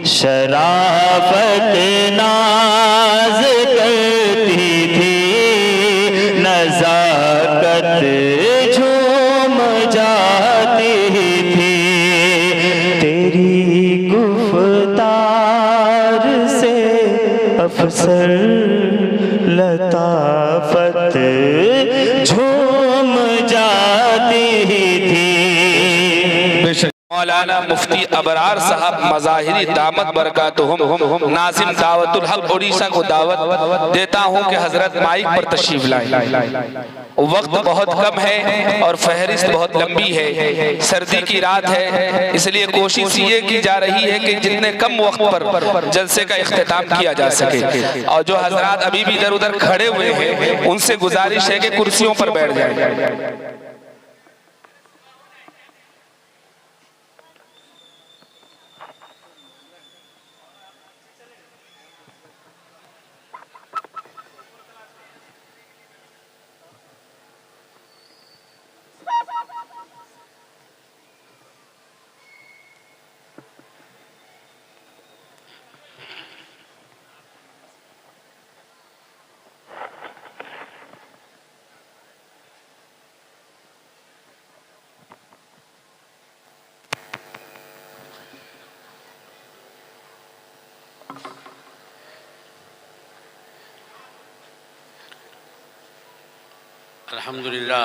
शराफत नाज करती थी, नज़ाकत झूम जाती थी। तेरी गुफ्तार से अफसर लताफत झूम जाती थी। मौलाना मुफ्ती अबरार साहब मज़ाहिरी दामत बरकातुहुम नाज़िम दावतुल हक उड़ीसा को दावत देता हूँ कि हजरत माइक पर तशरीफ लाएं। वक्त बहुत कम है और फहरिस्त बहुत लंबी है, सर्दी की रात है, इसलिए कोशिश ये की जा रही है कि जितने कम वक्त पर जलसे का इख्तिताम किया जा सके। और जो हजरात अभी भी इधर उधर खड़े हुए हैं उनसे गुजारिश है कि कुर्सियों पर बैठ जाएं। अल्हम्दुलिल्लाह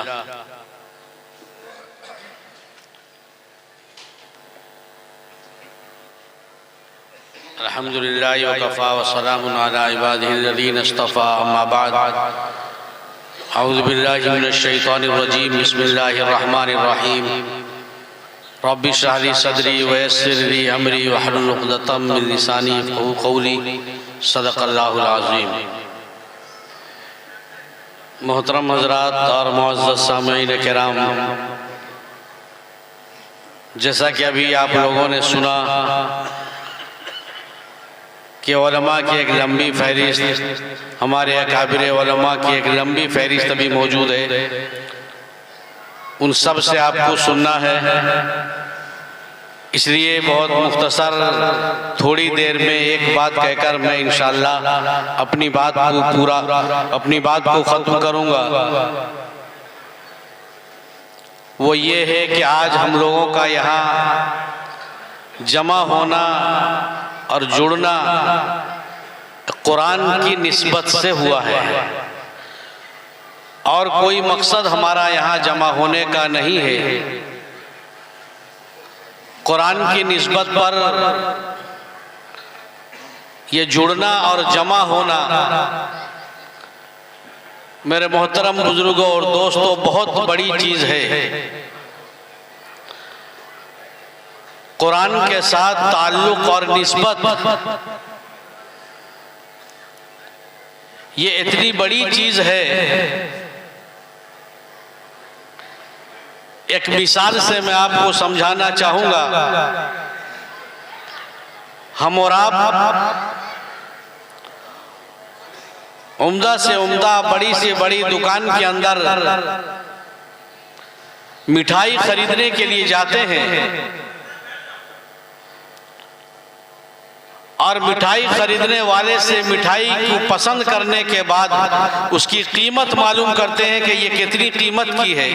अल्हम्दुलिल्लाह व कफ़ा व सलामुन अला इबादिहिल्लज़ीना इस्तफ़ा अम्मा बाद अऊज़ु बिल्लाहि मिनश शैतानिर रजीम बिस्मिल्लाहिर रहमानिर रहीम रब्बि इश्रह ली सदरी व यस्सिर ली अमरी वहलुल उक़दतम मिन लिसानी यफ़क़हू क़ौली सदक़ल्लाहुल अज़ीम। मोहतरम हज़रात और मुअज़्ज़ज़ सामईन किराम, जैसा कि अभी आप लोगों ने सुना कि उलमा की एक लंबी फहरिस्त, हमारे अकाबिर उलमा की एक लंबी फहरिस्त अभी मौजूद है, उन सब से आपको सुनना है। इसलिए बहुत मुख्तसर थोड़ी देर में एक बात कहकर मैं इंशाअल्लाह अपनी बात को ख़त्म करूँगा। वो ये है कि आज हम लोगों का यहाँ जमा होना और जुड़ना कुरान की निस्बत से हुआ है और कोई मकसद हमारा यहाँ जमा होने का नहीं है। कुरान की निस्बत पर ये जुड़ना और जमा होना मेरे मोहतरम बुजुर्गों और दोस्तों बहुत बड़ी चीज़ है। कुरान के साथ ताल्लुक़ और निस्बत ये इतनी बड़ी चीज़ है। एक मिसाल से मैं आपको समझाना चाहूँगा। हम और आप उम्दा से उम्दा, बड़ी से बड़ी दुकान के अंदर मिठाई खरीदने के लिए जाते हैं और मिठाई खरीदने वाले से मिठाई को पसंद करने के बाद उसकी कीमत मालूम करते हैं कि ये कितनी कीमत की है।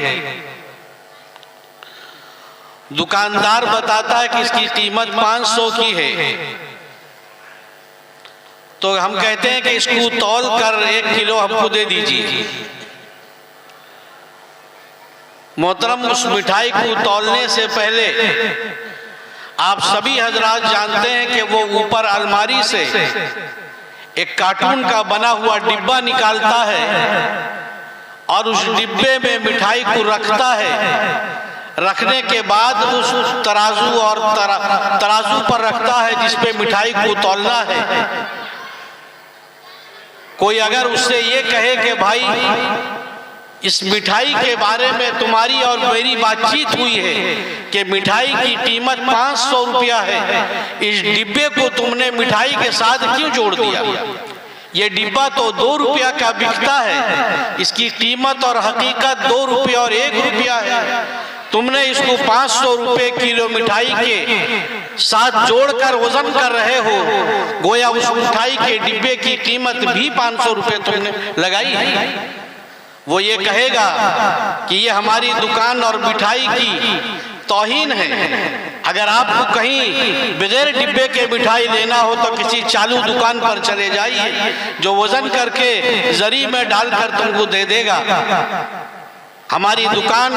दुकानदार बताता है कि इसकी कीमत 500 की है, तो हम कहते हैं कि इसको तौल कर 1 किलो हमको दे दीजिए। मोहतरम, उस मिठाई को तौलने से पहले आप सभी हजरात जानते हैं कि वो ऊपर अलमारी से एक कार्टून का बना हुआ डिब्बा निकालता है और उस डिब्बे में मिठाई को रखता है। रखने के बाद उस तराजू और तराजू पर रखता है जिस पे मिठाई को तौलना है। कोई अगर उससे ये कहे कि भाई इस मिठाई के बारे में तुम्हारी और मेरी बातचीत हुई है कि मिठाई की कीमत 500 रुपया है, इस डिब्बे को तुमने मिठाई के साथ क्यों जोड़ दिया? ये डिब्बा तो 2 रुपया का बिकता है, इसकी कीमत और हकीकत 2 रुपया और 1 रुपया है। तुमने इसको 500 रुपये किलो मिठाई के साथ जोड़कर वजन कर रहे हो, गोया उस मिठाई के डिब्बे की कीमत भी 500 रुपए तुमने लगाई है। वो ये कहेगा कि ये हमारी दुकान और मिठाई की तौहीन है। अगर आपको कहीं बगैर डिब्बे के मिठाई लेना हो तो किसी चालू दुकान पर चले जाइए, जो वजन करके जरी में डालकर तुमको दे देगा। हमारी दुकान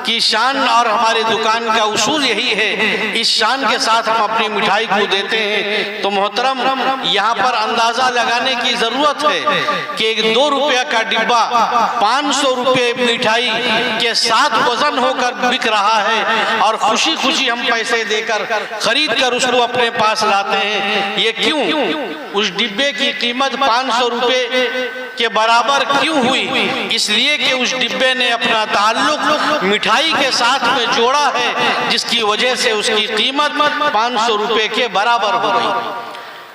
की शान और हमारी दुकान का उसूल यही है, इस शान के साथ हम अपनी मिठाई को देते हैं। तो मोहतरम, यहाँ पर अंदाजा लगाने की जरूरत है कि एक 2 रुपया का डिब्बा 500 रुपये मिठाई के साथ वजन होकर बिक रहा है और खुशी खुशी हम पैसे देकर खरीद कर उसको अपने पास लाते हैं। ये क्यों? उस डिब्बे की कीमत 500 रुपये के बराबर क्यों हुई? इसलिए कि उस डिब्बे ने अपना ताल्लुक मिठाई के साथ में जोड़ा है, जिसकी वजह से उसकी कीमत 500 रुपए के बराबर हो गई।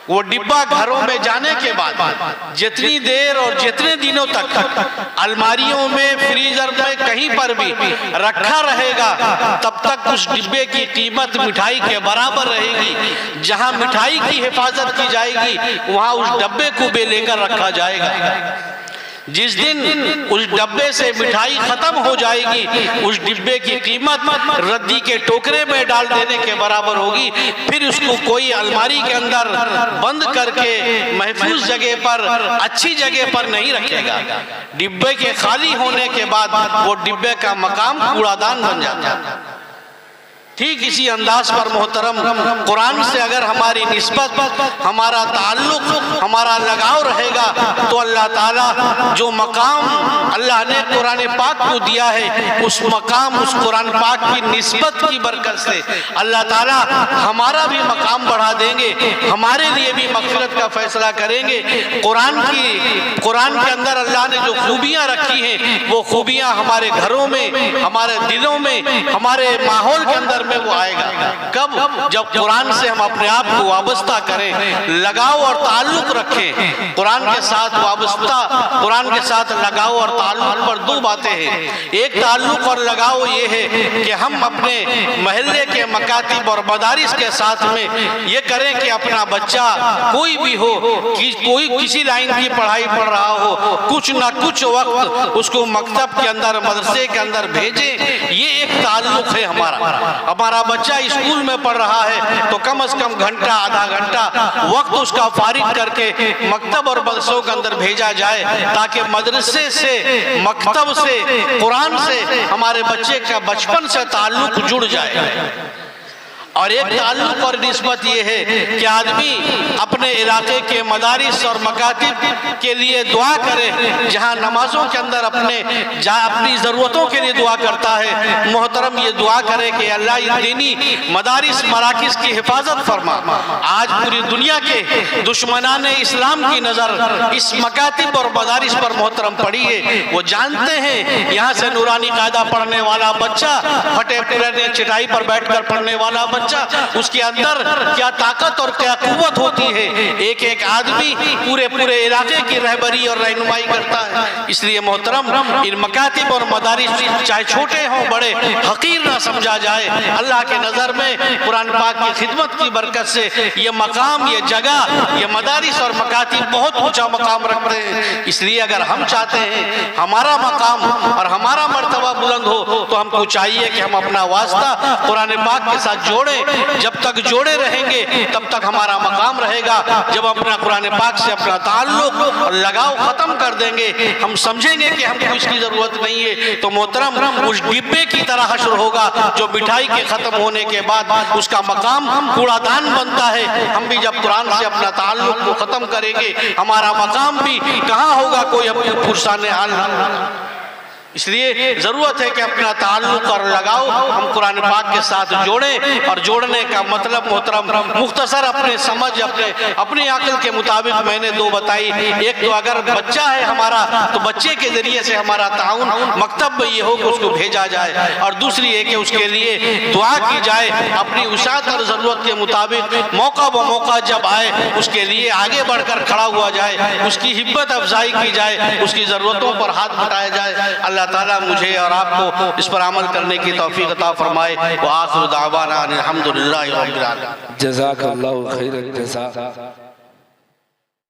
वो डिब्बा घरों में जाने के बाद जितनी देर और जितने दिनों तक अलमारियों में, फ्रीजर में, कहीं पर भी रखा रहेगा, तब तक उस डिब्बे की कीमत मिठाई के बराबर रहेगी। जहां मिठाई की हिफाजत की जाएगी वहां उस डब्बे को भी लेकर रखा जाएगा। जिस दिन उस डब्बे से मिठाई खत्म हो जाएगी, उस डिब्बे की कीमत रद्दी के टोकरे में डाल देने के बराबर होगी। फिर उसको कोई अलमारी के अंदर बंद करके महफूज जगह पर, अच्छी जगह पर नहीं रखेगा। डिब्बे के खाली होने के बाद वो डिब्बे का मकाम कूड़ादान बन जाता है। ठीक इसी अंदाज पर मोहतरम, कुरान से अगर हमारी निस्बत, हमारा ताल्लुक, हमारा लगाव रहेगा तो अल्लाह ताला जो मकाम अल्लाह ने कुरान पाक को दिया है, उस मकाम, उस कुरान पाक की निस्बत की बरकत से अल्लाह ताला हमारा भी मकाम बढ़ा देंगे, हमारे लिए भी मग़फ़िरत का फैसला करेंगे। कुरान के अंदर अल्लाह ने जो खूबियाँ रखी हैं, वो खूबियाँ हमारे घरों में, हमारे दिलों में, हमारे माहौल के अंदर में वो आएगा। कब? जब कुरान से हम अपने आप को वाबस्ता करें, लगाव और ताल्लुक रखें। कुरान के साथ वाबस्ता, कुरान के साथ लगाव और ताल्लुक पर 2 बातें हैं। एक ताल्लुक और लगाव ये है कि हम अपने महल्ले के मकातिब और मदारिस के साथ में ये करें कि अपना बच्चा कोई भी हो, कोई किसी लाइन की पढ़ाई पढ़ रहा हो, कुछ ना कुछ वक्त उसको मकतब के अंदर, मदरसे के अंदर भेजें। ये एक ताल्लुक है हमारा बच्चा स्कूल में पढ़ रहा है तो कम से कम घंटा, आधा घंटा वक्त उसका फारिग करके मकतब और मदरसों के अंदर भेजा जाए, ताकि मदरसे से, मकतब से, कुरान से हमारे बच्चे का बचपन से ताल्लुक जुड़ जाए। और एक ताल्लुक और निस्बत ये है कि आदमी अपने इलाके के मदारिस और मकातिब के लिए दुआ करे, जहाँ नमाजों के अंदर अपनी ज़रूरतों के लिए दुआ करता है। मोहतरम, ये दुआ करे कि अल्लाह इन दीनी मदारिस, मराकिज़ की हिफाजत फरमा। आज पूरी दुनिया के दुश्मनान इस्लाम की नज़र इस मकातिब और मदारिस पर मोहतरम पड़ी है। वो जानते हैं यहाँ से नूरानी कायदा पढ़ने वाला बच्चा, फटे पुराने चटाई पर बैठकर पढ़ने वाला बच्चा, उसके अंदर क्या ताकत और क्या कुव्वत होती है। एक एक आदमी पूरे इलाके की रहबरी और रहनुमाई करता है। इसलिए मोहतरम, इन मकातिब और मदारिस चाहे छोटे हों बड़े, हकीर ना समझा जाए। अल्लाह के नज़र में कुरान पाक की खिदमत की बरकत से ये मकाम, ये जगह, ये मदारिस और मकातिब बहुत ऊंचा मकाम रखते हैं। इसलिए अगर हम चाहते हैं हमारा मकाम और हमारा मर्तबा बुलंद हो, तो हमको चाहिए कि हम अपना वास्ता कुरान पाक के साथ जोड़ें। जब तक जोड़े रहेंगे तब तक हमारा मकाम रहेगा। जब अपना कुरान पाक से अपना ताल्लुक और लगाव खत्म कर देंगे, हम समझेंगे कि हमको इसकी जरूरत नहीं है, तो मोहतरम उस डिब्बे की तरह हश्र होगा जो मिठाई के खत्म होने के बाद उसका मकाम कूड़ादान बनता है। हम भी जब कुरान से अपना ताल्लुक को खत्म करेंगे, हमारा मकाम भी कहाँ होगा, कोई हमको पुरसाने हाल नहीं। इसलिए जरूरत है कि अपना ताल्लुक और लगाव हम कुरान पाक के साथ जोड़ें। और जोड़ने का मतलब मोहतरम, मुख्तसर अपने समझ, अपने अक्ल के मुताबिक मैंने 2 बताई। एक तो अगर बच्चा है हमारा, तो बच्चे के जरिए से हमारा ताउन मकतब में ये हो कि उसको भेजा जाए, और दूसरी है कि उसके लिए दुआ की जाए अपनी उसात और ज़रूरत के मुताबिक। मौका ब मौका जब आए उसके लिए आगे बढ़कर खड़ा हुआ जाए, उसकी हिम्मत अफजाई की जाए, उसकी ज़रूरतों पर हाथ बटाया जाए। अल्लाह ताला मुझे और आपको इस पर अमल करने की तौफीक अता फरमाए। व आखिर दावाना अनिल हम्दुलिल्लाहि रब्बिल आलमीन। जज़ाकल्लाहु खैरन जज़ा।